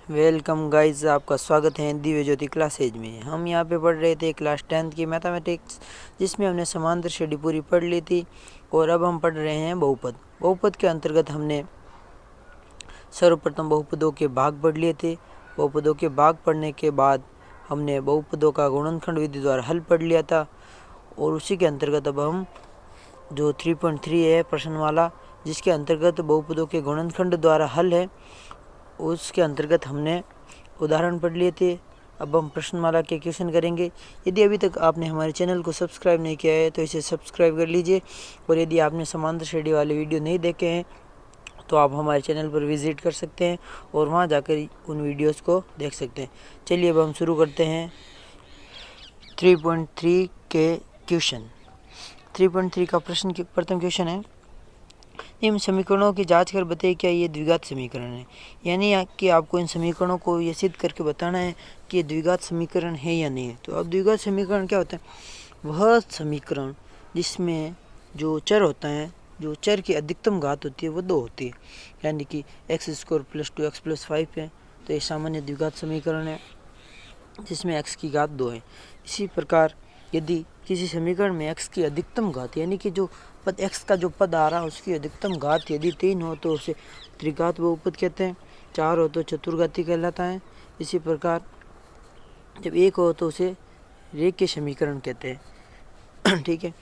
Welcome guys, आपका स्वागत है दिव्य ज्योति क्लासेज में। हम यहाँ पे पढ़ रहे थे क्लास 10th की मैथमेटिक्स, जिसमें हमने समांतर श्रेणी पूरी पढ़ ली थी। और अब हम पढ़ रहे हैं बहुपद। बहुपद के अंतर्गत हमने सर्वप्रथम बहुपदों के भाग पढ़ लिए थे। बहुपदों के भाग पढ़ने के बाद हमने बहुपदों का गुणनखंड विधि द्वारा हल पढ़ लिया था। और उसी के अंतर्गत अब हम जो 3.3 है प्रश्न वाला, जिसके अंतर्गत बहुपदों के गुणनखंड द्वारा हल है, उसके अंतर्गत हमने उदाहरण पढ़ लिए थे। अब हम प्रश्नमाला के क्वेश्चन करेंगे। यदि अभी तक आपने हमारे चैनल को सब्सक्राइब नहीं किया है तो इसे सब्सक्राइब कर लीजिए। और यदि आपने समांतर श्रेणी वाले वीडियो नहीं देखे हैं तो आप हमारे चैनल पर विजिट कर सकते हैं और वहां जाकर उन वीडियोस को देख सकते हैं। चलिए अब हम शुरू करते हैं 3.3 के क्वेश्चन। 3.3 का प्रश्न की प्रथम क्वेश्चन है, इन समीकरणों की जांच कर बताइए क्या ये द्विघात समीकरण है। यानी कि आपको इन समीकरणों को ये सिद्ध करके बताना है कि ये द्विघात समीकरण है या नहीं है। तो अब द्विघात समीकरण क्या होता है? वह समीकरण जिसमें जो चर होता है, जो चर की अधिकतम घात होती है वो 2 होती है। यानी कि x² + 2x + 5 है, तो ये सामान्य द्विघात समीकरण है जिसमें x की घात 2 है। इसी प्रकार यदि किसी समीकरण में x की अधिकतम घात, यानी कि जो पद x का जो पद आ रहा है उसकी अधिकतम घात यदि 3 हो तो उसे त्रिघात बहुपद कहते हैं, 4 हो तो चतुर्घाती कहलाता है। इसी प्रकार जब 1 हो तो उसे रेखीय समीकरण कहते हैं। ठीक है,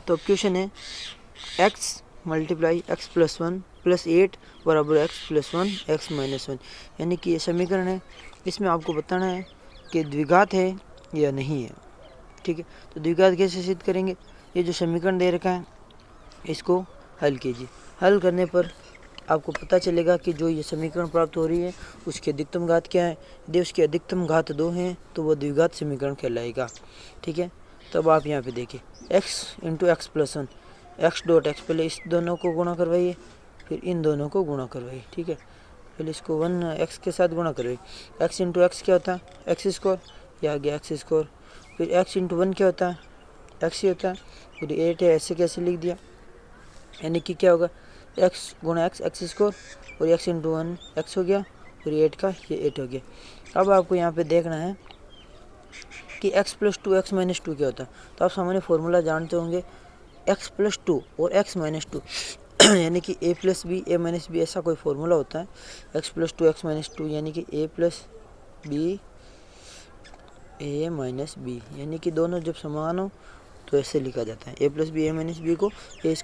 तो क्वेश्चन है x × x + 1 + 8 = x + 1 x - 1, यानी कि ये समीकरण है। इसमें आपको बताना है कि द्विघात है या नहीं है। ठीक है, तो द्विघात कैसे सिद्ध करेंगे? ये जो समीकरण दे रखा है इसको हल कीजिए। हल करने पर आपको पता चलेगा कि जो ये समीकरण प्राप्त हो रही है उसकी अधिकतम घात क्या है। यदि उसकी अधिकतम घात 2 है तो वह द्विघात समीकरण कहलाएगा। ठीक है, तब आप यहाँ पे देखिए x × x + 1 x.x, पहले इस दोनों को गुणा करवाइए, फिर इन दोनों को गुणा करवाइए। ठीक है, पहले इसको 1x के साथ गुणा करवाइए। x × x क्या होता है? x², यह आ गया x²। फिर x × 1 क्या होता है? x ही होता है। फिर 8 है, ऐसे कैसे लिख दिया? यानी कि क्या होगा? x × x x² और x × 1 x हो गया, फिर 8 का ये 8 हो गया। अब आपको यहाँ पे देखना है कि x + 2 x - 2 क्या होता है। तो आप सामान्य फॉर्मूला जानते होंगे, x + 2 और x - 2 यानी कि a + b a - b, ऐसा कोई फॉर्मूला होता है। x + 2 x - 2 यानी कि a + b a - b, यानी कि दोनों जब समान हो तो ऐसे लिखा जाता है। a + b a - b को a²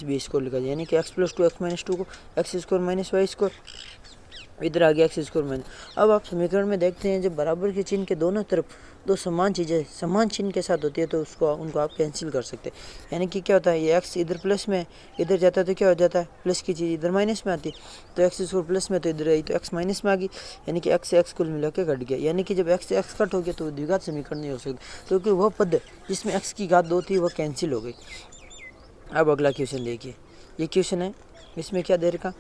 - b² लिखा जाए, यानी कि x + 2 x - 2 को x² - y², इधर आ गया x²। अब आप समीकरण में देखते हैं जब बराबर के चिन्ह के दोनों तरफ दो समान चीज़ें समान चिन्ह के साथ होती है तो उनको आप कैंसिल कर सकते हैं। यानी कि क्या होता है, ये x इधर प्लस में इधर जाता है तो क्या हो जाता है, प्लस की चीज़ इधर माइनस में आती है। तो x² प्लस में तो इधर आई तो x माइनस में आ गई, यानी कि x से x कुल मिला के कट गया। यानी कि जब x से x कट हो गया तो द्विघात समीकरण नहीं हो सकता, क्योंकि वह पद जिसमें x की घात 2 थी वह कैंसिल हो गई। अब अगला क्वेश्चन देखिए, ये क्वेश्चन है, इसमें क्या दे रखा?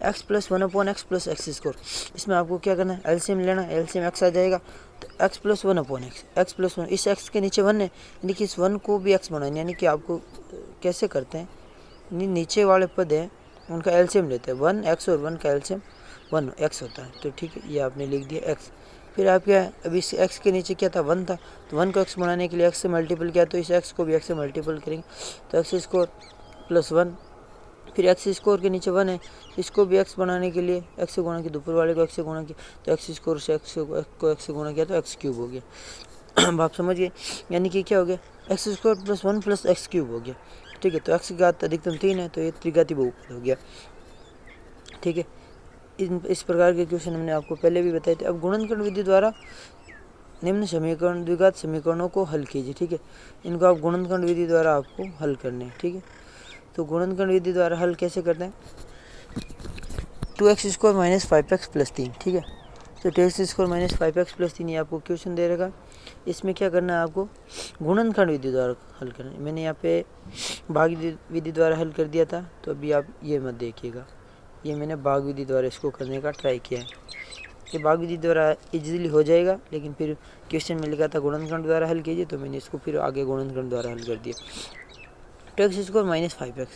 x + 1/x + x²। इसमें आपको क्या करना है? एलसीएम लेना। एलसीएम x आ जाएगा तो x + 1/x, x + 1, इस x के नीचे 1 है, यानी कि इस 1 को भी x बनाना। यानी कि आपको कैसे करते हैं, नीचे वाले पद हैं उनका एलसीएम लेते हैं। 1x और 1 का एलसीएम 1x होता है। तो ठीक है, ये आपने लिख दिया x। फिर आप क्या है, अभी इस x के नीचे क्या था? 1 था, तो 1 को x बनाने के लिए x से मल्टीपल किया, तो इस x को भी x से मल्टीपल करेंगे तो x² + 1। फिर x² के नीचे 1 है, इसको भी x बनाने के लिए x से गुणा किया, ऊपर वाले को x से गुणा किया, तो x² से x को x से गुणा किया तो x³ हो गया। अब आप समझ गए, यानी कि क्या हो गया? x² + 1 + x³ हो गया। ठीक है, तो x की घात अधिकतम 3 है तो ये त्रिघाती बहुपद हो गया। ठीक है, इस प्रकार के क्वेश्चन हमने आपको पहले भी बताए थे। अब गुणनखंड विधि द्वारा निम्न समीकरण द्विघात समीकरणों को हल कीजिए। ठीक है, इनको आप गुणनखंड विधि द्वारा आपको हल करने हैं। ठीक है, तो गुणनखंड विधि द्वारा हल कैसे करते हैं? 2x² - 5x + 3। ठीक है, तो 2x² - 5x + 3 ये आपको क्वेश्चन दे रहेगा। इसमें क्या करना है आपको? गुणनखंड विधि द्वारा हल करना है। मैंने यहाँ पे भाग विधि द्वारा हल कर दिया था, तो अभी आप ये मत देखिएगा, ये मैंने भाग विधि द्वारा इसको करने का ट्राई किया है। ये भाग विधि द्वारा इजीली हो जाएगा, लेकिन फिर क्वेश्चन में लिखा था गुणनखंड द्वारा हल कीजिए, तो मैंने इसको फिर आगे गुणनखंड द्वारा हल कर दिया। 2x² - 5x।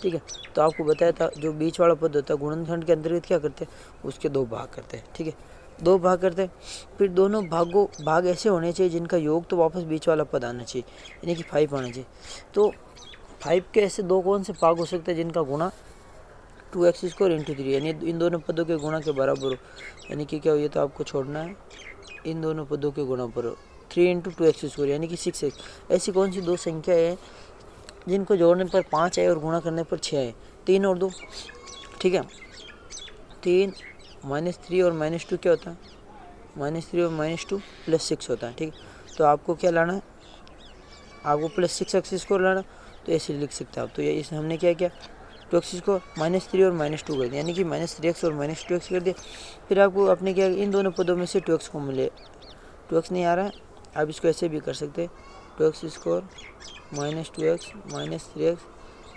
ठीक है, तो आपको बताया था जो बीच वाला पद होता है गुणनखंड के अंतर्गत क्या करते हैं, उसके 2 भाग करते हैं। ठीक है, दो भाग करते हैं, फिर दोनों भाग ऐसे होने चाहिए जिनका योग तो वापस बीच वाला पद आना चाहिए, यानी कि 5 आना चाहिए। तो 5 के ऐसे दो कौन से भाग हो सकते हैं जिनका गुणा 2x² इंटू 3, यानी इन दोनों पदों के गुणा के बराबर हो, यानी कि क्या हो, ये तो आपको छोड़ना है, इन दोनों पदों के गुणा पर हो 3 इंटू 2x², यानी कि 6x। ऐसी कौन सी दो संख्या है जिनको जोड़ने पर 5 आए और गुणा करने पर 6 आए? 3 और 2, ठीक है। 3 -3 और -2 क्या होता है? -3 और -2 +6 होता है, ठीक है। तो आपको क्या लाना है? आपको +6x² लाना, तो ऐसे लिख सकते हैं आप। तो ये इसमें हमने क्या किया, 2x² -3 और -2 कर दिया, यानी कि -3x और -2x कर दिया। फिर आपको अपने क्या, इन दोनों पदों में से 2x को मिले, 2x नहीं आ रहा है, आप इसको ऐसे भी कर सकते हैं, 2x² -2x -3x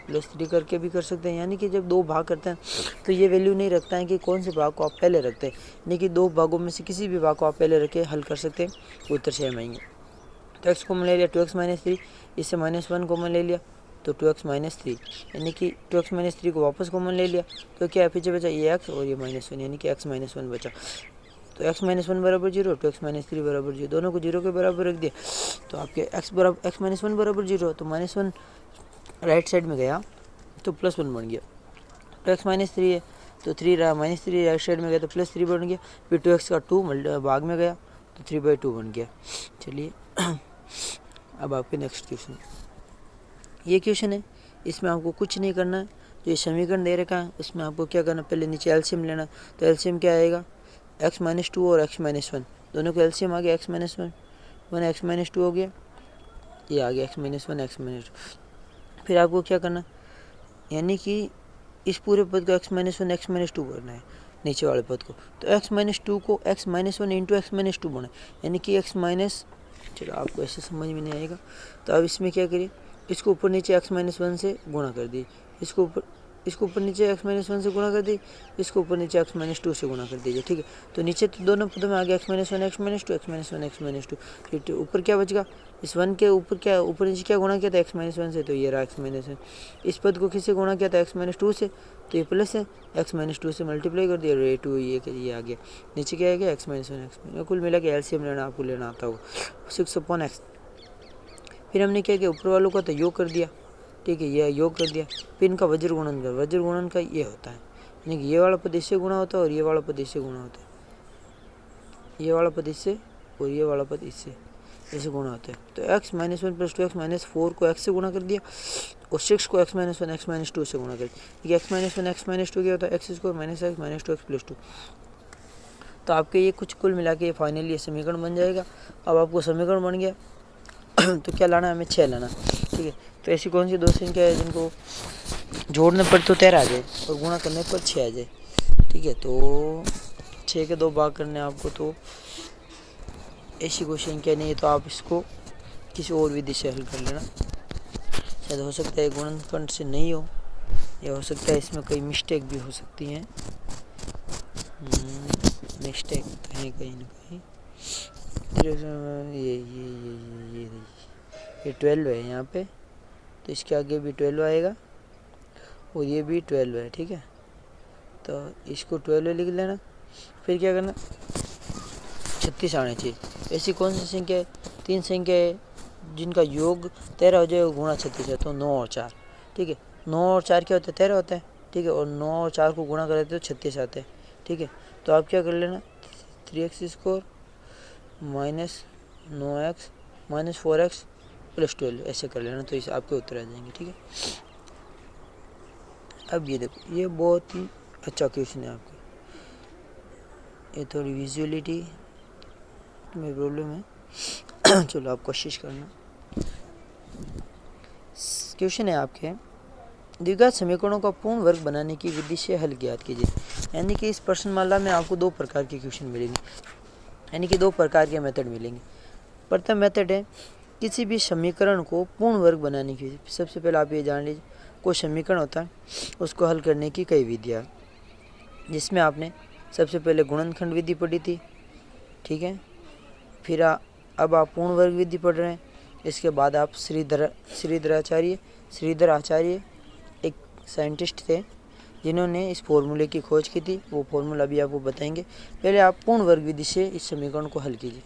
+3 करके भी कर सकते हैं। यानी कि जब दो भाग करते हैं तो ये वैल्यू नहीं रखता है कि कौन से भाग को आप पहले रखते हैं, यानी कि दो भागों में से किसी भी भाग को आप पहले रख के हल कर सकते हैं, उत्तर सेम आएंगे। तो x को ले लिया 2x -3, इससे -1 कॉमन ले लिया तो 2x -3, यानी कि 2x -3 को वापस कॉमन ले लिया तो क्या पीछे बचा, ये x और ये -1, यानी कि x -1 बचा। तो x -1 बराबर 0, 2x -3 बराबर 0, दोनों को 0 के बराबर रख दिया। तो आपके x -1 बराबर 0, तो -1 राइट साइड में गया तो +1 बन गया। तो x -3 है तो 3 रहा, -3 राइट साइड में गया तो +3 बन गया। फिर 2x का 2 भाग में गया तो 3/2 बन गया। चलिए अब आपके नेक्स्ट क्वेश्चन, ये क्वेश्चन है, इसमें आपको कुछ नहीं करना है। जो ये समीकरण दे रखा है उसमें आपको क्या करना, पहले नीचे एलसीएम लेना। तो एलसीएम क्या आएगा, x -2 और x -1, दोनों को एलसीएम आ गया, x -1 x -2 हो गया, ये आ गया x -1 x -2। फिर आपको क्या करना, यानी कि इस पूरे पद को x -1 x -2 करना है, नीचे वाले पद को। तो x -2 को x -1 इंटू x -2 बना, यानी कि चलो आपको ऐसे समझ में नहीं आएगा, तो अब इसमें क्या करिए, इसको ऊपर नीचे x -1 से गुणा कर दिए, इसको ऊपर नीचे x -1 से गुणा कर दी, इसको ऊपर नीचे x -2 से गुणा कर दीजिए, ठीक है। तो नीचे तो दोनों पदों में आ गया x -1 x -2 x -1 x -2, फिर ऊपर क्या बचेगा, इस 1 के ऊपर क्या, ऊपर नीचे क्या गुणा किया था x -1 से, तो ये रहा x -1। इस पद को किससे गुणा किया था, x -2 से, तो ये प्लस है, x -2 से मल्टीप्लाई कर दिया, ये 2 ये आ गया, नीचे क्या आ गया x -1 x। कुल मिला के एलसीएम लेना आपको लेना आता होगा 6/x। फिर हमने क्या किया, ऊपर वालों का तो योग कर दिया, ठीक है, ये योग कर दिया। फिर इनका वज्र गुणन कर, वज्र गुणन का ये होता है, यानी कि ये वाला पद इससे गुणा होता है और ये वाला पद इससे गुणा होता है, ये वाला पद इससे और ये वाला पद इससे ऐसे गुणा होता है। तो x -1 + 2x -4 को x से गुणा कर दिया और 6 को x -1 x -2 से गुणा कर दिया। ये x -1 x -2 क्या होता है, x² - x -2x + 2। तो आपके ये कुछ कुल मिला के फाइनली ये समीकरण बन जाएगा। अब आपको समीकरण बन गया तो क्या लाना है, हमें 6 लाना, ठीक है। तो ऐसी कौन सी दो संख्या है जिनको जोड़ने पर तो 13 आ जाए और गुणा करने पर 6 आ जाए, ठीक है। तो 6 के 2 भाग करने आपको, तो ऐसी कोई संख्या नहीं है, तो आप इसको किसी और विधि से हल कर लेना। शायद हो सकता है गुणनखंड से नहीं हो, या हो सकता है इसमें कई मिस्टेक भी हो सकती हैं, मिस्टेक कहीं कहीं ना कहीं। ये 12 है यहाँ पे, तो इसके आगे भी 12 आएगा और ये भी 12 है, ठीक है। तो इसको 12 लिख लेना। फिर क्या करना, 36 आने चाहिए। ऐसी कौन सी संख्या है, 3 संख्या है जिनका योग 13 हो जाए और गुणा 36 है, तो 9 और 4, ठीक है। 9 और 4 क्या होता है, 13 होता है, ठीक है। और 9 और 4 को गुणा कर देते तो 36 आते हैं, ठीक है। तो आप क्या कर लेना, 3x² -9x -4x + 12 ऐसे कर लेना, तो इसे आपके उत्तर आ जाएंगे, ठीक है। अब ये देखो, ये बहुत ही अच्छा क्वेश्चन है आपका, ये थोड़ी विजुअलिटी में प्रॉब्लम है चलो आप कोशिश करना। क्वेश्चन है आपके, द्विघात समीकरणों का पूर्ण वर्ग बनाने की विधि से हल ज्ञात कीजिए। यानी कि इस प्रश्नमाला में आपको 2 प्रकार के क्वेश्चन मिलेंगे, यानी कि 2 प्रकार के मेथड मिलेंगे। प्रथम मेथड है किसी भी समीकरण को पूर्ण वर्ग बनाने की। सबसे पहले आप ये जान लीजिए, कोई समीकरण होता है उसको हल करने की कई विधियाँ, जिसमें आपने सबसे पहले गुणनखंड विधि पढ़ी थी, ठीक है। फिर अब आप पूर्ण वर्ग विधि पढ़ रहे हैं। इसके बाद आप श्रीधर आचार्य एक साइंटिस्ट थे जिन्होंने इस फॉर्मूले की खोज की थी, वो फॉर्मूला अभी आपको बताएंगे। पहले आप पूर्ण वर्ग विधि से इस समीकरण को हल कीजिए।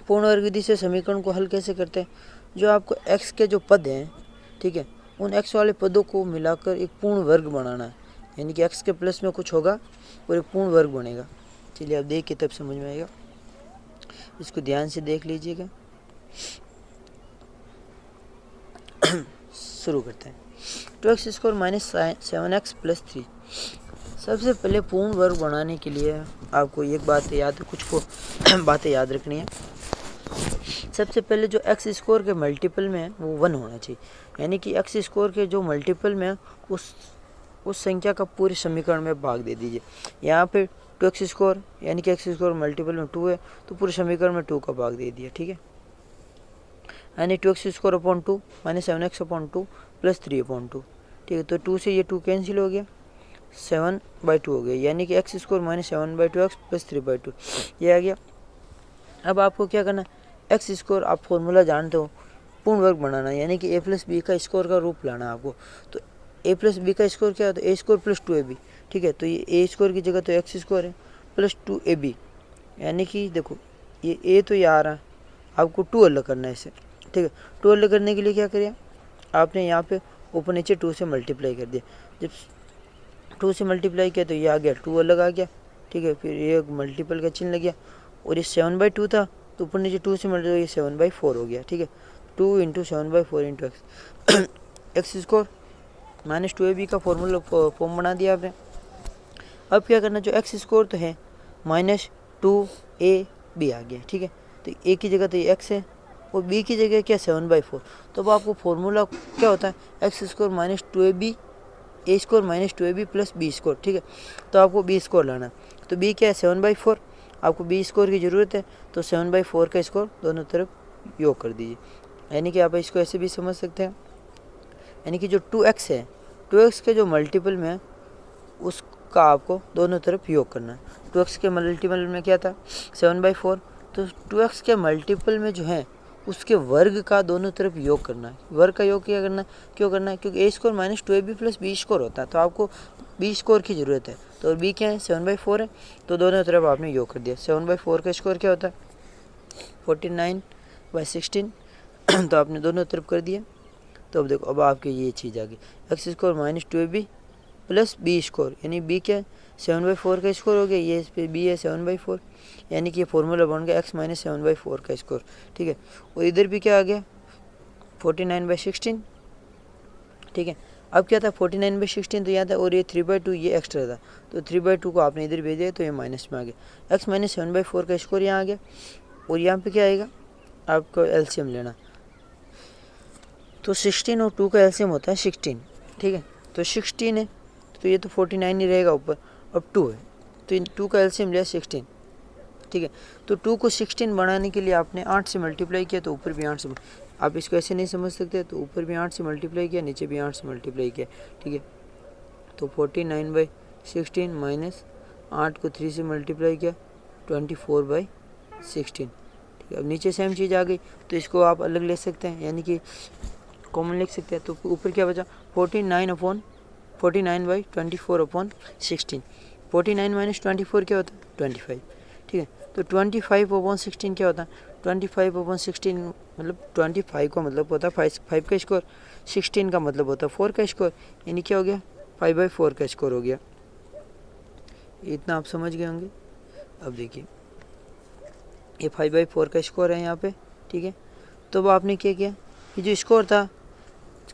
पूर्ण वर्ग विधि से समीकरण को हल कैसे करते हैं? जो आपको x के जो पद हैं, ठीक है, उन x वाले पदों को मिलाकर एक पूर्ण वर्ग बनाना है, यानी कि x के प्लस में कुछ होगा और एक पूर्ण वर्ग बनेगा। चलिए आप देखिए तब समझ में आएगा, इसको ध्यान से देख लीजिएगा। शुरू करते हैं। 2x² minus 7x plus 3। सबसे पहले पूर्ण वर्ग बनाने के लिए आपको एक बात याद, कुछ बातें याद रखनी है। सबसे पहले जो x² के मल्टीपल में है वो 1 होना चाहिए, यानी कि x² के जो मल्टीपल में है उस संख्या का पूरे समीकरण में भाग दे दीजिए। यहाँ पे 2x² यानी कि x² मल्टीपल में 2 है, तो पूरे समीकरण में 2 का भाग दे दिया, ठीक है। यानी 2x² upon 2 minus 7x upon 2 plus 3 upon 2, ठीक है। तो 2 से ये 2 कैंसिल हो गया, 7/2 हो गया, यानी कि x² माइनस 7/2x प्लस 3/2 ये आ गया। अब आपको क्या करना है, x² आप फॉर्मूला जानते हो, पूर्ण वर्ग बनाना, यानी कि a प्लस बी का स्क्वायर का रूप लाना है आपको। तो a प्लस बी का स्क्वायर क्या होता है, a² प्लस 2ab, ठीक है। तो ये a² की जगह तो x² है प्लस 2ab, यानी कि देखो ये a तो ये आ रहा है, आपको 2 अलग करना है इसे, ठीक है। 2 अलग करने के लिए क्या करिए, आपने यहाँ पे ऊपर नीचे 2 से मल्टीप्लाई कर दिया। जब 2 से मल्टीप्लाई किया तो ये आ गया, 2 अलग आ गया, ठीक है। फिर ये मल्टीपल का चिन्ह लग गया, और ये 7/2 था, तो ऊपर नीचे 2 से मल्टीप्लाई, ये 7/4 हो गया, ठीक है। 2 × 7/4 × x² माइनस 2ab का फॉर्म बना दिया आपने। अब क्या करना, जो x² तो है माइनस 2ab आ गया, ठीक है। तो a की जगह तो ये x है और b की जगह क्या 7/4। तो अब आपको फॉर्मूला क्या होता है, x² minus 2ab a² minus 2ab plus b², ठीक है। तो आपको b² लाना है, तो b क्या है 7/4, आपको b² की ज़रूरत है, तो 7/4 का स्क्वायर दोनों तरफ योग कर दीजिए। यानी कि आप इसको ऐसे भी समझ सकते हैं, यानी कि जो 2x है, 2x के जो मल्टीपल में है उसका आपको दोनों तरफ योग करना है। 2x के मल्टीपल में क्या था 7/4, तो 2x के मल्टीपल में जो है उसके वर्ग का दोनों तरफ योग करना है। वर्ग का योग क्या करना है, क्यों करना है, क्योंकि a² minus 2ab plus b² होता है, तो आपको b² की ज़रूरत है। तो और b क्या है 7/4 है, तो दोनों तरफ आपने योग कर दिया। 7/4 का स्क्वायर क्या होता है 49/16, तो आपने दोनों तरफ कर दिया। तो अब देखो, अब आपकी ये चीज़ आ गई, x² minus 2ab plus b², यानी b क्या है 7/4 का स्क्वायर हो गया, ये इस पर b है 7/4, यानी कि ये फॉर्मूला बन गया x माइनस 7/4 का स्क्वायर, ठीक है। और इधर भी क्या आ गया 49/16, ठीक है। अब क्या था 49/16 तो यहाँ था, और ये 3/2 ये एक्स्ट्रा था, तो 3/2 को आपने इधर भेज दिया, तो ये माइनस में आ गया। x माइनस 7/4 का स्क्वायर यहाँ आ गया, और यहाँ पे क्या आएगा, आपको एलसीएम लेना, तो 16 और 2 का एलसीएम होता है 16, ठीक है। तो 16 है, तो ये तो 49 ही रहेगा ऊपर, अब 2 है, तो इन 2 का एलसीएम लिया 16, ठीक है। तो 2 को 16 बनाने के लिए आपने 8 से मल्टीप्लाई किया, तो ऊपर भी 8 से, आप इसको ऐसे नहीं समझ सकते, तो ऊपर भी 8 से मल्टीप्लाई किया, नीचे भी 8 से मल्टीप्लाई किया, ठीक है। तो 49/16 माइनस 8 को 3 से मल्टीप्लाई किया 24/16, ठीक है। अब नीचे सेम चीज़ आ गई, तो इसको आप अलग ले सकते हैं, यानी कि कॉमन लिख सकते हैं। तो ऊपर क्या बचा 49/24/16, 49 माइनस 24 क्या होता है 25, ठीक है। तो 25/16 क्या होता है 25/16 मतलब 25 का मतलब होता है 5 का स्क्वायर, 16 का मतलब होता है 4 का स्क्वायर, यानी क्या हो गया 5/4 का स्क्वायर हो गया। इतना आप समझ गए होंगे। अब देखिए ये 5/4 का स्क्वायर है यहाँ पे, ठीक है। तो अब आपने क्या किया, ये जो स्क्वायर था,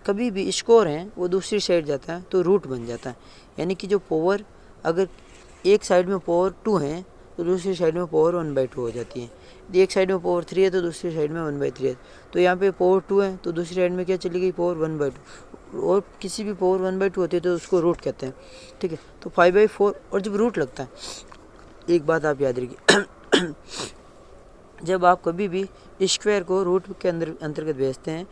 कभी भी स्क्वायर है वो दूसरी साइड जाता है तो रूट बन जाता है, यानी कि जो पावर अगर एक साइड में पावर 2 है तो दूसरी साइड में पावर 1/2 हो जाती है। यदि एक साइड में पावर 3 है तो दूसरी साइड में 1/3 है। तो यहाँ पे पावर 2 है तो दूसरी साइड में क्या चली गई पावर 1/2, और किसी भी पावर 1/2 होती है तो उसको रूट कहते हैं, ठीक है। तो 5/4, और जब रूट लगता है, एक बात आप याद रखिए जब आप कभी भी स्क्वायर को रूट के अंतर्गत भेजते हैं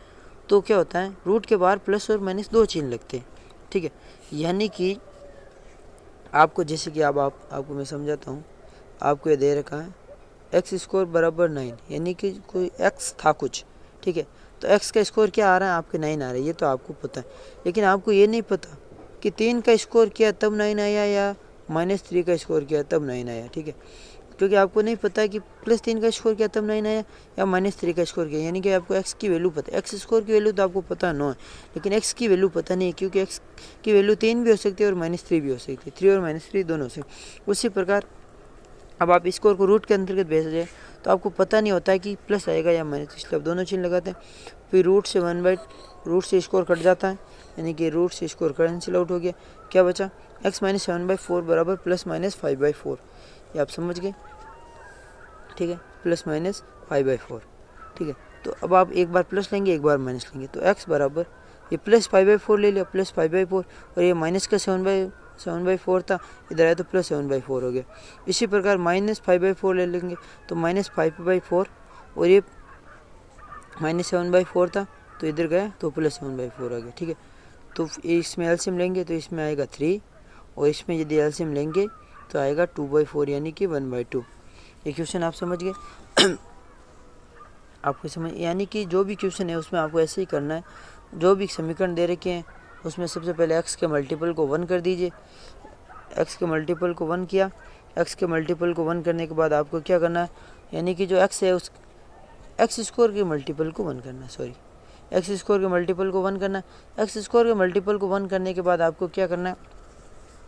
तो क्या होता है, रूट के बाहर प्लस और माइनस 2 चिन्ह लगते हैं, ठीक है। यानी कि आपको जैसे कि अब आपको मैं समझाता हूँ, आपको ये दे रखा है x² बराबर 9, यानी कि कोई x था कुछ, ठीक है। तो x का स्क्वायर क्या आ रहा है आपके 9 आ रहा है, ये तो आपको पता है, लेकिन आपको ये नहीं पता कि 3 का स्कोर किया तब 9 आया या -3 का स्कोर किया तब 9 आया, ठीक है। क्योंकि आपको नहीं पता कि +3 का स्कोर किया तब 9 आया या -3 का स्कोर किया, यानी कि आपको x की वैल्यू पता है। x स्कोर की वैल्यू तो आपको पता 9 है, लेकिन x की वैल्यू पता नहीं है, क्योंकि x की वैल्यू 3 भी हो सकती है और -3 भी हो सकती है, 3 और -3 दोनों से। उसी प्रकार अब आप स्कोर को रूट के अंतर्गत भेज जाए तो आपको पता नहीं होता है कि प्लस आएगा या माइनस, इसलिए आप दोनों चिन्ह लगाते हैं। फिर रूट से स्कोर कट जाता है, यानी कि रूट से स्कोर कैंसिल आउट हो गया। क्या बचा? x - 7/4 बराबर +-5/4। ये आप समझ गए, ठीक है, +-5/4, ठीक है। तो अब आप एक बार प्लस लेंगे एक बार माइनस लेंगे, तो x बराबर ये +5/4 ले लिया, +5/4, और ये माइनस का 7/4 था, इधर आया तो +7/4 हो गया। इसी प्रकार -5/4 ले लेंगे तो -5/4, और ये -7/4 था तो इधर गया तो +7/4 आ गया, ठीक है। तो इसमें एलसीएम लेंगे तो इसमें आएगा 3, और इसमें यदि एलसीएम लेंगे तो आएगा 2/4, यानी कि 1/2। ये क्वेश्चन आप समझ गए। आपको समझ, यानी कि जो भी क्वेश्चन है उसमें आपको ऐसे ही करना है। जो भी समीकरण दे रखे हैं उसमें सबसे पहले x के मल्टीपल को 1 कर दीजिए। x के मल्टीपल को 1 किया, x के मल्टीपल को 1 करने के बाद आपको क्या करना है, यानी कि जो x है उस x स्क्वायर के मल्टीपल को 1 करना है, x स्क्वायर के मल्टीपल को 1 करना है। x स्क्वायर के मल्टीपल को 1 करने के बाद आपको क्या करना है,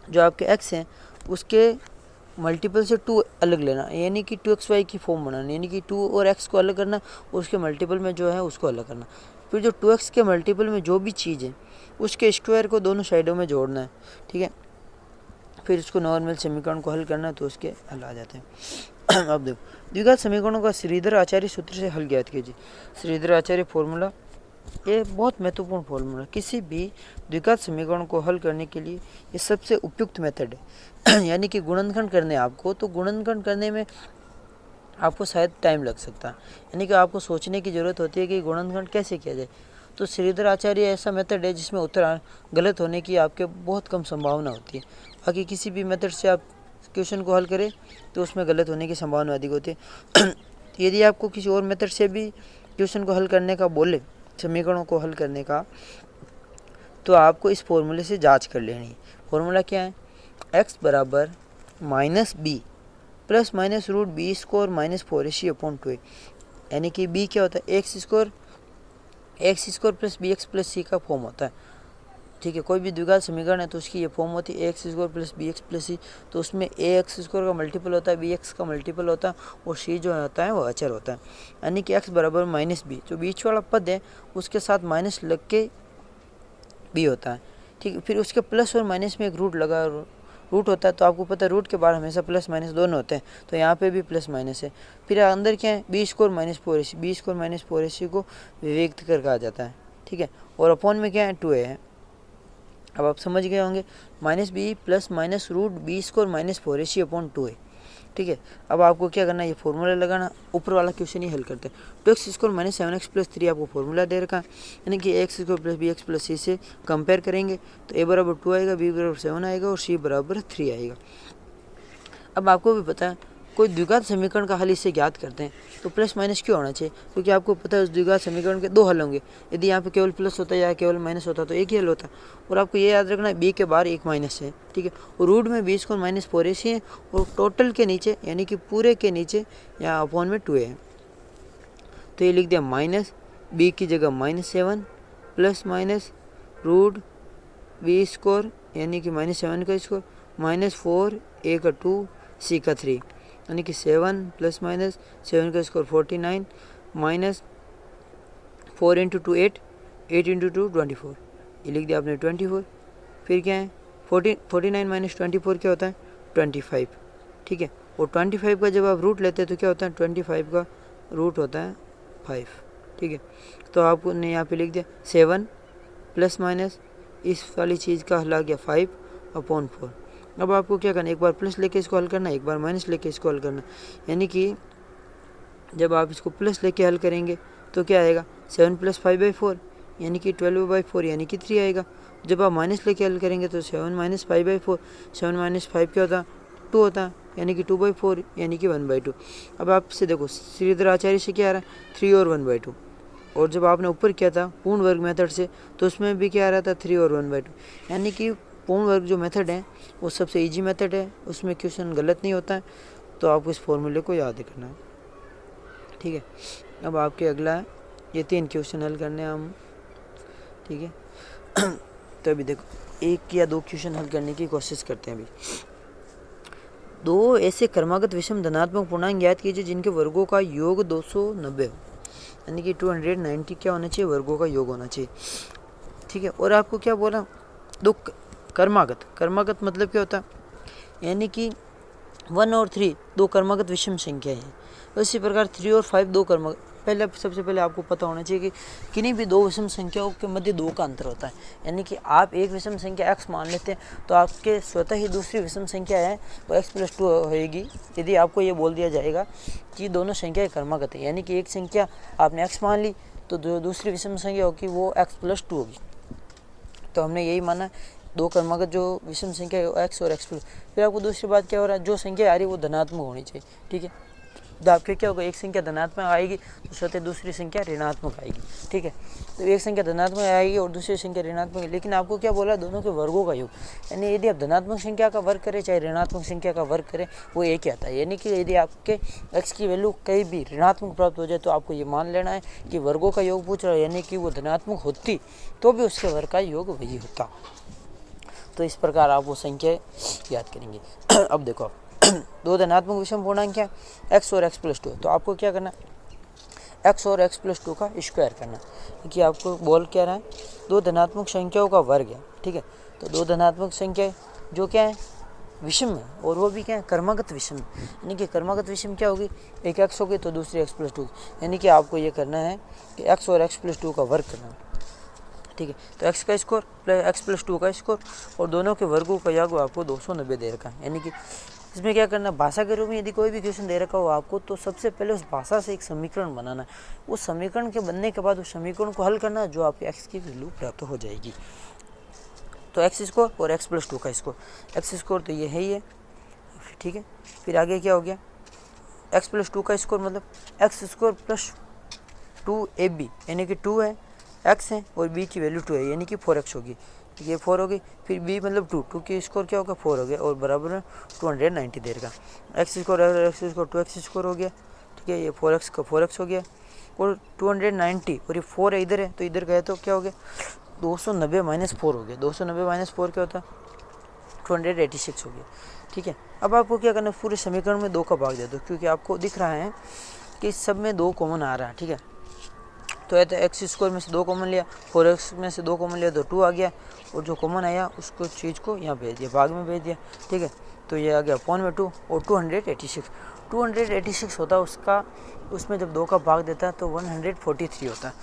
जो आपके x हैं उसके मल्टीपल से 2 अलग लेना, यानी कि 2xy की फॉर्म बनाना, यानी कि 2 और x को अलग करना, उसके मल्टीपल में जो है उसको अलग करना। फिर जो 2x के मल्टीपल में जो भी चीज़ है उसके स्क्वायर को दोनों साइडों में जोड़ना है, ठीक है। फिर उसको नॉर्मल समीकरण को हल करना है तो उसके हल आ जाते हैं। अब देखो, द्विघात समीकरणों का श्रीधर आचार्य सूत्र से हल ज्ञात कीजिए। श्रीधर आचार्य फॉर्मूला, ये बहुत महत्वपूर्ण फॉर्मूला, किसी भी द्विघात समीकरण को हल करने के लिए ये सबसे उपयुक्त मेथड है। यानी कि गुणनखंड करने आपको, तो गुणनखंड करने में आपको शायद टाइम लग सकता है, यानी कि आपको सोचने की ज़रूरत होती है कि गुणनखंड कैसे किया जाए। तो श्रीधर आचार्य ऐसा मेथड है जिसमें उत्तर गलत होने की आपके बहुत कम संभावना होती है। बाकी किसी भी मेथड से आप क्वेश्चन को हल करें तो उसमें गलत होने की संभावना अधिक होती है। यदि आपको किसी और मेथड से भी क्वेश्चन को हल करने का बोले, समीकरणों को हल करने का, तो आपको इस फॉर्मूले से जांच कर लेनी है। फॉर्मूला क्या है? x बराबर -b ± √b स्क्वायर -4ac/2a, यानी कि b क्या होता है? x square plus bx plus c का फॉर्म होता है, ठीक है। कोई भी द्विघात समीकरण है तो उसकी ये फॉर्म होती है ax square plus bx plus c। तो उसमें ax स्क्वायर का मल्टीपल होता है, bx का मल्टीपल होता है, और c जो होता है वो अचर होता है, यानी कि x बराबर -b, जो बीच वाला पद है उसके साथ माइनस लग के b होता है, ठीक है। फिर उसके प्लस और माइनस में एक रूट होता है, तो आपको पता है रूट के बाहर हमेशा प्लस माइनस दोनों होते हैं, तो यहाँ पे भी प्लस माइनस है। फिर अंदर क्या है? b स्क्वायर -4ac को विभक्त करके आ जाता है, ठीक है। और अपॉन में क्या है? 2a है। अब आप समझ गए होंगे, -b plus minus √b square -4ac/2a, ठीक है। अब आपको क्या करना है? ये फॉर्मूला लगाना, ऊपर वाला क्वेश्चन ही हल करते हैं। 2x स्क्वायर -7x प्लस 3 आपको फॉर्मूला दे रखा है, यानी कि x square plus bx plus c से कंपेयर करेंगे तो a बराबर 2 आएगा, b बराबर 7 आएगा और c बराबर 3 आएगा। अब आपको भी पता है कोई द्विघात समीकरण का हल इससे ज्ञात करते हैं तो प्लस माइनस क्यों होना चाहिए? क्योंकि आपको पता है उस द्विघात समीकरण के 2 हल होंगे। यदि यहाँ पे केवल प्लस होता है या केवल माइनस होता तो एक ही हल होता। और आपको ये याद रखना है b के बाहर एक माइनस है, ठीक है। और रूट में b स्क्वायर -4ac है, और टोटल के नीचे यानी कि पूरे के नीचे यहाँ अपॉन में 2a है, तो ये लिख दिया माइनस b की जगह -7 प्लस माइनस √b स्क्वायर यानी कि -7 का स्क्वायर -4a का 2 c का 3, यानी कि 7 प्लस माइनस 7 का स्क्वायर 49 माइनस 4 इंटू 2 8 इंटू 2 24, ये लिख दिया आपने 24। फिर क्या है? 49 माइनस 24 क्या होता है? 25, ठीक है। और 25 का जब आप रूट लेते हैं तो क्या होता है? 25 का रूट होता है 5, ठीक है। तो आपने यहाँ पे लिख दिया 7 प्लस माइनस इस वाली चीज़ का हल आ गया 5/4। अब आपको क्या करना है? एक बार प्लस लेके इसको हल करना है, एक बार माइनस लेके इसको हल करना, यानी कि जब आप इसको प्लस लेके हल करेंगे तो क्या आएगा? 7 प्लस 5/4 यानी कि 12/4 यानी कि 3 आएगा। जब आप माइनस लेके हल करेंगे तो 7 माइनस 5/4, 7 माइनस 5 क्या होता है? 2 होता है, यानी कि 2/4 यानी कि 1/2। अब आपसे देखो श्रीधर आचार्य से क्या आ रहा है? 3 और 1/2। और जब आपने ऊपर किया था पूर्ण वर्ग मेथड से तो उसमें भी क्या आ रहा था? 3 और 1/2, यानी कि पूर्ण वर्ग जो मेथड है वो सबसे इजी मेथड है, उसमें क्वेश्चन गलत नहीं होता है, तो आपको इस फॉर्मूले को याद करना है। ठीक है, अब आपके अगला है ये 3 क्वेश्चन हल करने हैं हम। ठीक है तो अभी देखो 1 या 2 क्वेश्चन हल करने की कोशिश करते हैं। अभी 2 ऐसे क्रमागत विषम धनात्मक पूर्णांक ज्ञात कीजिए जिनके वर्गों का योग 290 हो, यानी कि 290 क्या होना चाहिए, वर्गों का योग होना चाहिए। ठीक है, और आपको क्या बोला, 2 क्रमागत मतलब क्या होता है, यानी कि 1 और 3 2 क्रमागत विषम संख्याएं हैं। इसी प्रकार 3 और 5 2 क्रमागत। सबसे पहले आपको पता होना चाहिए कि किन्हीं भी 2 विषम संख्याओं के मध्य 2 का अंतर होता है, यानी कि आप एक विषम संख्या x मान लेते हैं तो आपके स्वतः ही दूसरी विषम संख्या है वो x+2 होएगी। यदि आपको ये बोल दिया जाएगा कि दोनों संख्याएं क्रमागत है, यानी कि एक संख्या आपने x मान ली तो दूसरी विषम संख्या होगी वो x+2 होगी। तो हमने यही माना 2 क्रमागत जो विषम संख्या है x और x+। फिर आपको दूसरी बात क्या हो रहा है, जो संख्या आ रही है वो धनात्मक होनी चाहिए। ठीक है, तो आपके क्या होगा, एक संख्या धनात्मक आएगी तो स्वतः दूसरी संख्या ऋणात्मक आएगी। ठीक है, तो एक संख्या धनात्मक आएगी और दूसरी संख्या ऋणात्मक है, लेकिन आपको क्या बोला, दोनों के वर्गों का योग, यानी यदि आप धनात्मक संख्या का वर्ग करें चाहे ऋणात्मक संख्या का वर्ग करें वो एक ही आता है। यानी कि यदि आपके x की वैल्यू कहीं भी ऋणात्मक प्राप्त हो जाए तो आपको ये मान लेना है कि वर्गों का योग पूछ रहा है, यानी कि वो धनात्मक होती तो भी उसके वर्ग का योग वही होता। तो इस प्रकार आप वो संख्या याद करेंगे। अब देखो आप 2 धनात्मक विषम पूर्णांक क्या, x और x+2। तो आपको क्या करना, x और x+2 का स्क्वायर करना, क्योंकि आपको बोल क्या रहा है, 2 धनात्मक संख्याओं का वर्ग है। ठीक है, तो 2 धनात्मक संख्या जो क्या है विषम है और वो भी क्या है क्रमागत विषम, यानी कि क्रमागत विषम क्या होगी, एक x होगी तो दूसरी x+2, यानी कि आपको ये करना है कि x और x+2 का वर्ग करना। ठीक है, तो x का स्कोर प्लस x+2 का स्कोर और दोनों के वर्गों का योग आपको 290 दे रखा है। यानी कि इसमें क्या करना, भाषा के रूप में यदि कोई भी क्वेश्चन दे रखा हो आपको तो सबसे पहले उस भाषा से एक समीकरण बनाना है, उस समीकरण के बनने के बाद उस समीकरण को हल करना जो आपके x की वैल्यू प्राप्त हो जाएगी। तो x स्कोर और x+2 का स्कोर, x स्कोर तो ये है ही है। ठीक है, फिर आगे क्या हो गया, x+2 का स्कोर मतलब x स्कोर प्लस 2ab, यानी कि 2 है x है और b की वैल्यू 2 है, यानी कि 4x होगी, ये 4 होगी। फिर b मतलब 2 की स्कोर क्या होगा 4 हो गया और बराबर में 290 दे रखा। x स्कोर 2x स्कोर हो गया। ठीक है, ये 4x का 4x हो गया और 290 और ये 4 है इधर है तो इधर गए तो क्या हो गया 290 माइनस 4 हो गया। 290 माइनस 4 क्या होता है 286 हो गया। ठीक है, अब आपको क्या करना है, पूरे समीकरण में 2 का भाग दे दो, क्योंकि आपको दिख रहा है कि सब में 2 कॉमन आ रहा है। ठीक है, तो x स्क्वायर में से 2 कॉमन लिया, 4x में से 2 कॉमन लिया तो 2 आ गया और जो कॉमन आया उसको चीज़ को यहाँ भेज दिया, भाग में भेज दिया। ठीक है, तो ये आ गया अपॉन में 2 और 286 होता है उसका, उसमें जब 2 का भाग देता है तो 143 होता है।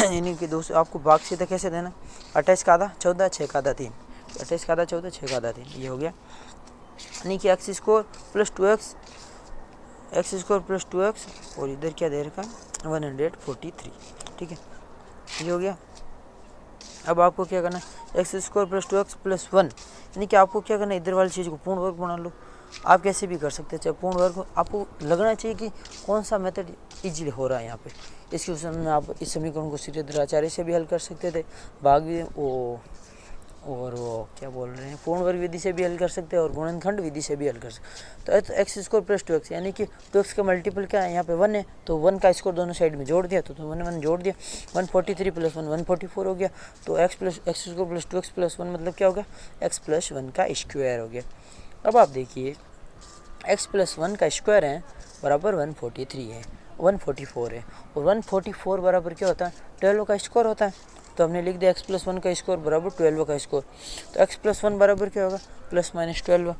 यानी कि दोस्तों आपको भाग सीधा कैसे देना, 28 का आधा 14, 6 का आधा 3, 28 का आधा 14, 6 का आधा 3, ये हो गया। यानी कि x square plus 2x, x square plus 2x और इधर क्या दे रखा 143। ठीक है, ये हो गया। अब आपको क्या करना है, x square plus 2x plus 1, यानी कि आपको क्या करना है, इधर वाली चीज़ को पूर्ण वर्ग बना लो। आप कैसे भी कर सकते हैं, चाहे पूर्ण वर्ग आपको लगना चाहिए कि कौन सा मेथड इजीली हो रहा है यहाँ पे। इस क्वेश्चन में आप इस समीकरण को श्रीधराचार्य से भी हल कर सकते थे, भाग भी वो क्या बोल रहे हैं पूर्ण वर्ग विधि से भी हल कर सकते हैं और गुणनखंड विधि से भी हल कर सकते। तो एक्स स्क्वायर प्लस 2x, यानी कि 2x का मल्टीपल क्या है यहाँ पे 1 है, तो 1 का स्कोर दोनों साइड में जोड़ दिया तो 1 जोड़ दिया, 143 प्लस 1 144 हो गया। तो x square plus 2x plus 1 मतलब क्या हो गया x प्लस 1 का स्क्वायर हो गया। अब आप देखिए x प्लस 1 का स्क्वायर है बराबर 143 है, 144 है और 144 बराबर क्या होता है 12 का स्क्वायर होता है। तो हमने लिख दिया x प्लस 1 का स्कोर बराबर 12 का स्कोर। तो x प्लस 1 बराबर क्या होगा प्लस माइनस 12।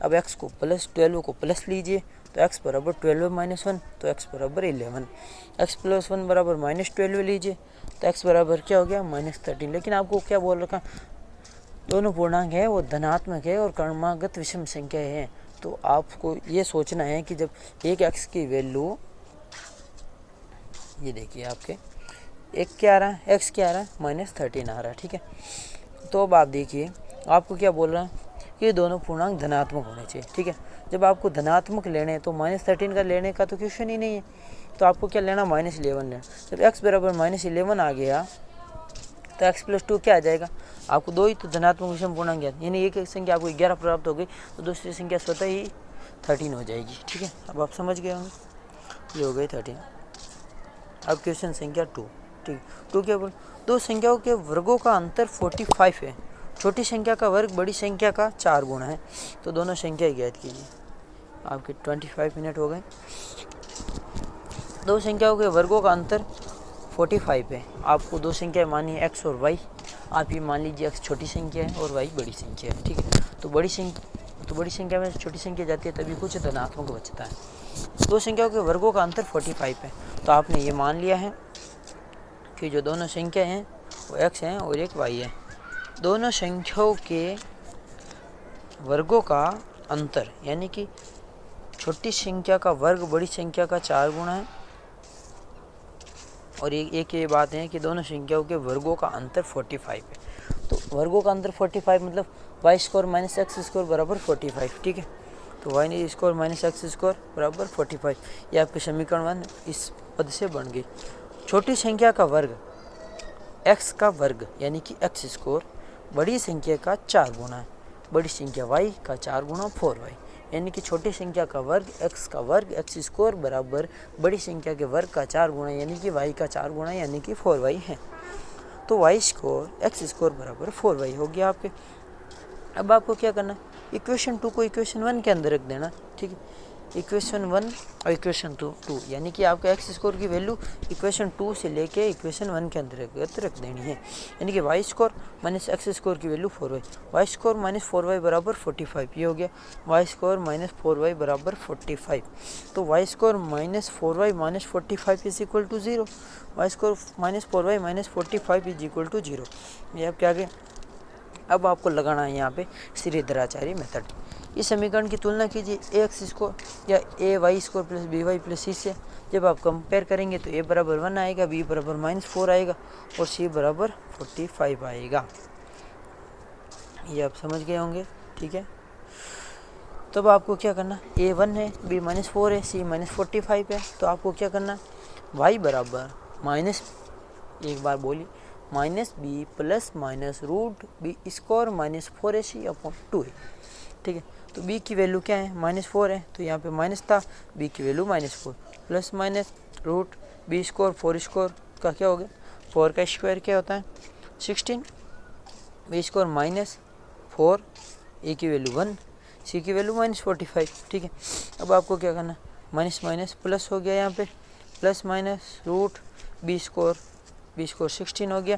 अब x को प्लस 12 को प्लस लीजिए तो x बराबर 12 माइनस 1 तो x बराबर 11। x प्लस 1 बराबर माइनस 12 लीजिए तो x बराबर क्या हो गया माइनस 13। लेकिन आपको क्या बोल रखा दोनों पूर्णांक है वो धनात्मक है और क्रमागत विषम संख्या है। तो आपको ये सोचना है कि जब एक x की वैल्यू ये देखिए आपके एक क्या आ रहा है x क्या आ रहा है माइनस 13 आ रहा है। ठीक है, तो अब आप देखिए आपको क्या बोल रहा है कि दोनों पूर्णांक धनात्मक होने चाहिए। ठीक है, जब आपको धनात्मक लेने हैं तो माइनस 13 का लेने का तो क्वेश्चन ही नहीं है, तो आपको क्या लेना माइनस 11 लेना। जब x बराबर माइनस 11 आ गया तो x+2 क्या आ जाएगा, आपको दो ही तो धनात्मक विषम पूर्णांक ज्ञात, यानी एक संख्या आपको 11 प्राप्त हो गई तो दूसरी संख्या स्वतः ही 13 हो जाएगी। ठीक है, अब आप समझ गए होंगे, ये हो गई 13। अब क्वेश्चन संख्या 2। ठीक, 2 क्या बोल, दो संख्याओं के वर्गों का अंतर 45 है, छोटी संख्या का वर्ग बड़ी संख्या का 4 गुना है, तो दोनों संख्या ज्ञात कीजिए। आपके 25 मिनट हो गए। दो संख्याओं के वर्गों का अंतर 45 है, आपको दो संख्याएं मानी है x और y, आप ये मान लीजिए x छोटी संख्या है और y बड़ी संख्या है। ठीक है, तो बड़ी संख्या में छोटी संख्या जाती है तभी कुछ धनात्मक बचता है। दो संख्याओं के वर्गों का अंतर 45 है, तो आपने ये मान लिया है कि जो दोनों संख्या हैं वो x हैं और एक y है। दोनों संख्याओं के वर्गों का अंतर यानी कि छोटी संख्या का वर्ग बड़ी संख्या का 4 गुना है, और एक ये बात है कि दोनों संख्याओं के वर्गों का अंतर 45 है। तो वर्गों का अंतर 45 मतलब y square minus x square बराबर 45। ठीक है, तो y square minus x square बराबर 45, ये आपके समीकरण 1 इस पद से बन गई। छोटी संख्या का वर्ग x का वर्ग यानी कि एक्स स्क्वायर बड़ी संख्या का 4 गुना है, बड़ी संख्या y का 4 गुना 4y, यानी कि छोटी संख्या का वर्ग x का वर्ग एक्स स्क्वायर बराबर बड़ी संख्या के वर्ग का 4 गुना यानी कि y का 4 गुना यानी कि 4y है। तो y स्क्वायर एक्स स्क्वायर बराबर 4y हो गया आपके। अब आपको क्या करना है, इक्वेशन 2 को इक्वेशन 1 के अंदर रख देना। ठीक है, इक्वेशन 1 और इक्वेशन 2 यानी कि आपका एक्स स्क्वायर की वैल्यू इक्वेशन 2 से लेके इक्वेशन 1 के अंदर रख देनी है, यानी कि y square minus x square की value 4y, y square minus 4y बराबर 45, ये हो गया y स्क्वायर माइनस 4y बराबर 45। तो y square minus 4y minus 45 is equal to 0, y square minus 4y minus 45 is equal to 0। ये आप क्या आगे, अब आपको लगाना है यहाँ पे श्रीधराचार्य मेथड। इस समीकरण की तुलना कीजिए ए एक्स स्क्वायर या A y square plus B y plus C से। जब आप कंपेयर करेंगे तो ए बराबर 1 आएगा, बी बराबर -4 आएगा और सी बराबर 45 आएगा। ये आप समझ गए होंगे। ठीक है, तब आपको क्या करना, ए 1 है, बी -4 है, सी -45 है, तो आपको क्या करना, वाई बराबर माइनस, एक बार बोलिए, minus B plus minus root B square minus 4ac upon 2 है। ठीक है, तो b की वैल्यू क्या है, -4 है, तो यहाँ पे माइनस था, b की value -4 plus minus root B square 4 square का क्या हो गया, 4 का स्क्वायर क्या होता है 16, बी स्क्वायर -4, a की वैल्यू 1, c की वैल्यू -45। ठीक है, अब आपको क्या करना, माइनस माइनस प्लस हो गया, यहाँ पे plus minus root B square 16 हो गया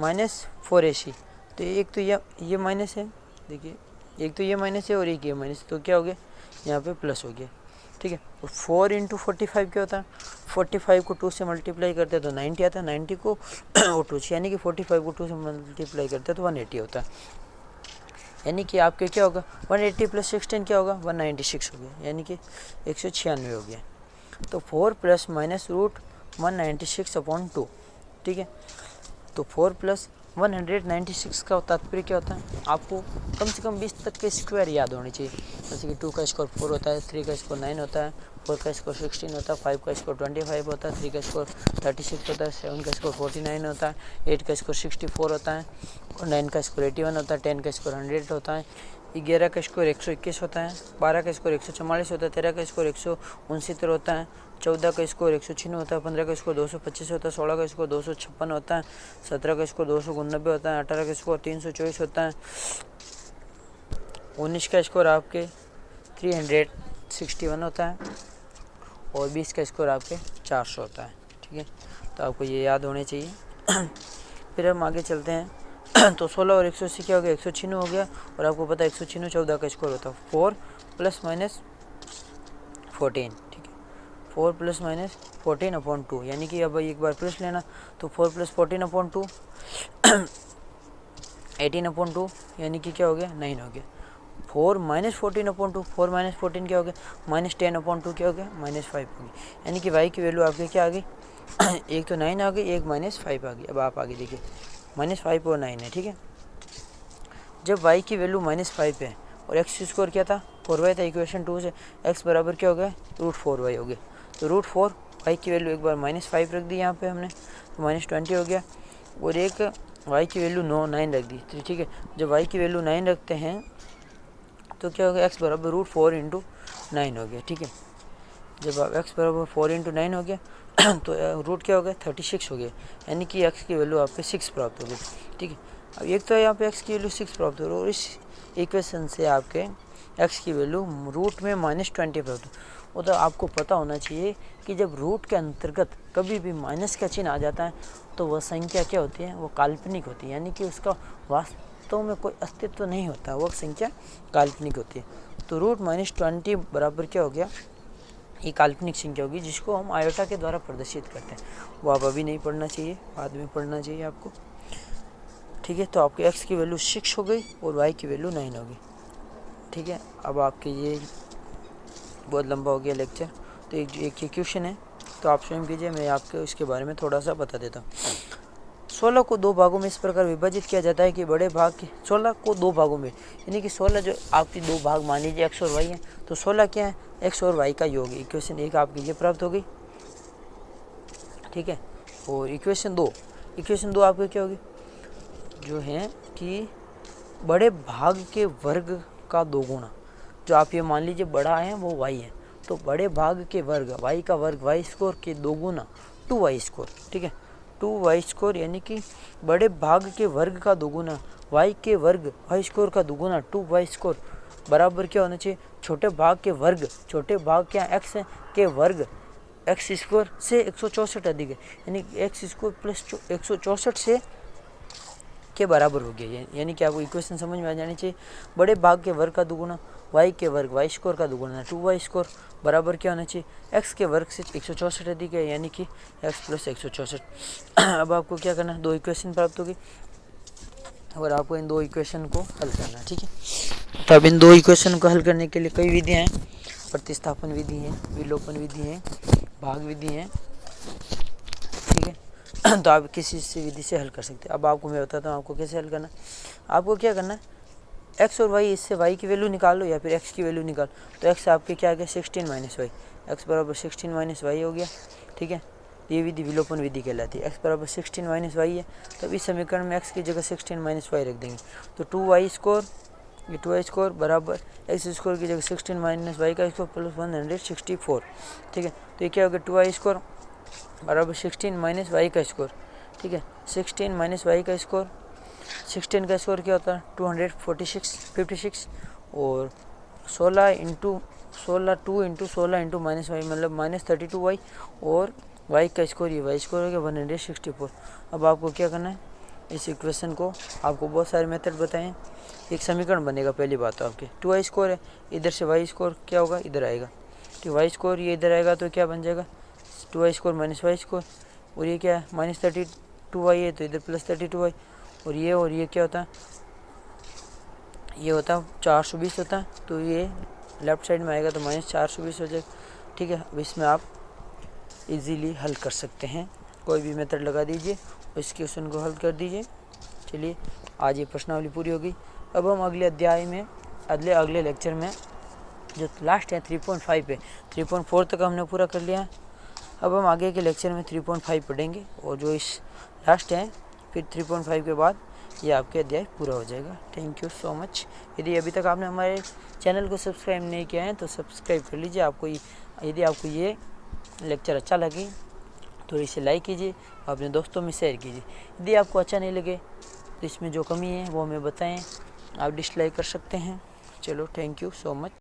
माइनस 4ac। तो एक तो ये माइनस है, देखिए एक तो ये माइनस है और एक ये माइनस, तो क्या हो गया यहाँ पे प्लस हो गया। ठीक है, और 4 × 45 क्या होता है, 45 को 2 से मल्टीप्लाई करते हैं तो 90 आता है, 90 को और 2 यानी कि 45 को 2 से मल्टीप्लाई करते हैं तो 180 होता है, यानी कि आपके क्या होगा 180 + 16 क्या होगा 196 हो गया, यानी कि 196 हो गया। तो 4 + माइनस रूट 196 अपॉन 2। ठीक है, तो 4 + 196 का तात्पर्य क्या होता है, आपको कम से कम 20 तक के स्क्वायर याद होने चाहिए, जैसे कि 2 का स्क्वायर 4 होता है, 3 का स्क्वायर 9 होता है, 4 का स्क्वायर 16 होता है, 5 का स्क्वायर 25 होता है, 3 का स्क्वायर 36 होता है, 7 का स्क्वायर 49 होता है, 8 का स्क्वायर 64 होता है, और 9 का स्क्वायर 81 होता है, 10 का स्क्वायर 100 होता है, 11 का स्क्वायर 121 होता है, 12 का स्क्वायर 144 होता है, 13 का स्क्वायर 169 होता है, 14 का स्क्वायर 196 होता है, 15 का स्क्वायर 225 होता है, 16 का स्क्वायर 256 होता है, 17 का स्क्वायर 289 होता है, 18 का स्क्वायर 324 होता है, 19 का स्क्वायर आपके 361 होता है, और 20 का स्क्वायर आपके 400 होता है। ठीक है, तो आपको ये याद होने चाहिए। फिर हम आगे चलते हैं। तो 16 और 180 क्या हो गया 196 हो गया, और आपको पता है 196 14 का स्क्वायर होता है 4 + माइनस 14। ठीक है, 4 + माइनस 14 अपॉन 2, यानी कि अब एक बार प्लस लेना, तो 4 + 14 अपॉन 2 18 अपॉन 2, यानी कि क्या हो गया 9 हो गया। 4 - 14 अपॉन 2, 4 - 14 क्या हो गया -10 अपॉन 2 क्या हो गया -5 हो गई, यानी कि y की वैल्यू आपके क्या आ गई एक तो 9 आ गई, एक -5 आ गई। अब आप आगे देखिए -5 और 9 है। ठीक है, जब y की वैल्यू -5 है और x स्क्वायर क्या था 4y था, इक्वेशन 2 से x बराबर क्या हो गया √4y हो गया, तो √4 y की वैल्यू एक बार -5 रख दी यहाँ पे हमने, तो -20 हो गया, और एक y की वैल्यू 9 रख दी, तो ठीक है। जब y की वैल्यू 9 रखते हैं तो क्या होगा, x बराबर √4 × 9 हो गया, ठीक है। जब आप x बराबर 4 × 9 हो गया तो रूट क्या हो गया, 36 हो गया, यानी कि x की वैल्यू आपके 6 प्राप्त हो गई, ठीक है। अब एक तो यहाँ पे x की वैल्यू 6 प्राप्त हो रही है और इस इक्वेशन से आपके x की वैल्यू रूट में -20 प्राप्त हो। तो आपको पता होना चाहिए कि जब रूट के अंतर्गत कभी भी माइनस का चिन्ह आ जाता है तो वह संख्या क्या होती है, वो काल्पनिक होती है, यानी कि उसका वास्तव में कोई अस्तित्व नहीं होता, वह संख्या काल्पनिक होती है। तो √-20 बराबर क्या हो गया, ये काल्पनिक संख्या होगी जिसको हम आयोटा के द्वारा प्रदर्शित करते हैं। वो आप अभी नहीं पढ़ना चाहिए, बाद में पढ़ना चाहिए आपको, ठीक है। तो आपके x की वैल्यू 6 हो गई और y की वैल्यू 9 हो गई, ठीक है। अब आपके ये बहुत लंबा हो गया लेक्चर, तो एक क्वेश्चन है, तो आप स्वयं कीजिए, मैं आपको इसके बारे में थोड़ा सा बता देता हूँ। 16 को 2 भागों में इस प्रकार विभाजित किया जाता है कि बड़े भाग के 16 को 2 भागों में, यानी कि 16 जो आपकी 2 भाग मान लीजिए x और y है, तो 16 क्या है, x और y का योग है। इक्वेशन 1 आपकी ये प्राप्त हो गई, ठीक है। और इक्वेशन 2 आपकी क्या होगी, जो है कि बड़े भाग के वर्ग का 2 गुना, जो आप ये मान लीजिए बड़ा है वो y है, तो बड़े भाग के वर्ग y का वर्ग y स्क्वायर के 2 गुना 2y स्क्वायर, ठीक है। 2y स्क्वायर यानी कि बड़े भाग के वर्ग का 2 गुना y के वर्ग y स्क्वायर का 2 गुना 2y स्क्वायर बराबर क्या होना चाहिए, छोटे भाग के वर्ग, छोटे भाग क्या x है के वर्ग x स्क्वायर से 164 अधिक है, यानी x स्क्वायर प्लस 164 से के बराबर हो गया, यानी कि आपको इक्वेशन समझ में आ जानी चाहिए। बड़े भाग के वर्ग का 2 गुना y के वर्ग y स्क्वायर का 2 गुना 2y स्क्वायर बराबर क्या होना चाहिए, x के वर्ग से 164 अधिक है, यानी कि x प्लस 164। अब आपको क्या करना है, 2 इक्वेशन प्राप्त होगी और आपको इन 2 इक्वेशन को हल करना है, ठीक है। तो अब इन 2 इक्वेशन को हल करने के लिए कई विधियाँ हैं, प्रतिस्थापन विधि है, विलोपन विधि है, भाग विधि है, ठीक है। तो आप किसी से विधि से हल कर सकते हैं। अब आपको मैं बताता हूँ आपको कैसे हल करना है। आपको क्या करना है, x और y, इससे y की वैल्यू निकाल लो या फिर x की वैल्यू निकाल, तो x आपके क्या आ गया 16 - y, x बराबर 16 - y हो गया, ठीक है। ये विधि विलोपन विधि कहलाती है। x बराबर 16 - y है, तो इस समीकरण में x की जगह 16 - y रख देंगे, तो 2y स्क्वायर, ये 2y स्क्वायर बराबर x स्क्वायर की जगह 16 - y का स्क्वायर प्लस 164, ठीक है। तो ये क्या हो गया, 2y स्क्वायर बराबर 16 - y का स्क्वायर, ठीक है। 16 - y का स्क्वायर, 16 का स्क्वायर क्या होता है 256 और 16 × 16 2 × 16 × -y मतलब -32y और y का स्क्वायर, ये y स्क्वायर हो गया 164। अब आपको क्या करना है, इस इक्वेशन को आपको बहुत सारे मेथड बताए हैं, एक समीकरण बनेगा। पहली बात तो आपके 2y स्क्वायर है, इधर से y स्क्वायर क्या होगा, इधर आएगा, ठीक, y स्क्वायर ये इधर आएगा तो क्या बन जाएगा 2y स्क्वायर - y स्क्वायर, और ये क्या है -32y है तो इधर +32y, और ये क्या होता है, ये होता है 420 होता है, तो ये लेफ्ट साइड में आएगा तो -420 हो जाएगा, ठीक है। अब इसमें आप इजीली हल कर सकते हैं, कोई भी मेथड लगा दीजिए और इस क्वेश्चन को हल कर दीजिए। चलिए आज ये प्रश्नावली पूरी होगी। अब हम अगले अध्याय में अगले लेक्चर में जो लास्ट है 3.5 पे, 3.4 तक हमने पूरा कर लिया है। अब हम आगे के लेक्चर में 3.5 पढ़ेंगे और जो इस लास्ट है फिर 3.5 के बाद ये आपके अध्याय पूरा हो जाएगा। Thank you so much. यदि अभी तक आपने हमारे चैनल को सब्सक्राइब नहीं किया है तो सब्सक्राइब कर लीजिए। यदि आपको ये लेक्चर अच्छा लगे तो इसे लाइक कीजिए, अपने दोस्तों में शेयर कीजिए। यदि आपको अच्छा नहीं लगे तो इसमें जो कमी है वो हमें बताएं, आप डिसलाइक कर सकते हैं। चलो थैंक यू सो मच।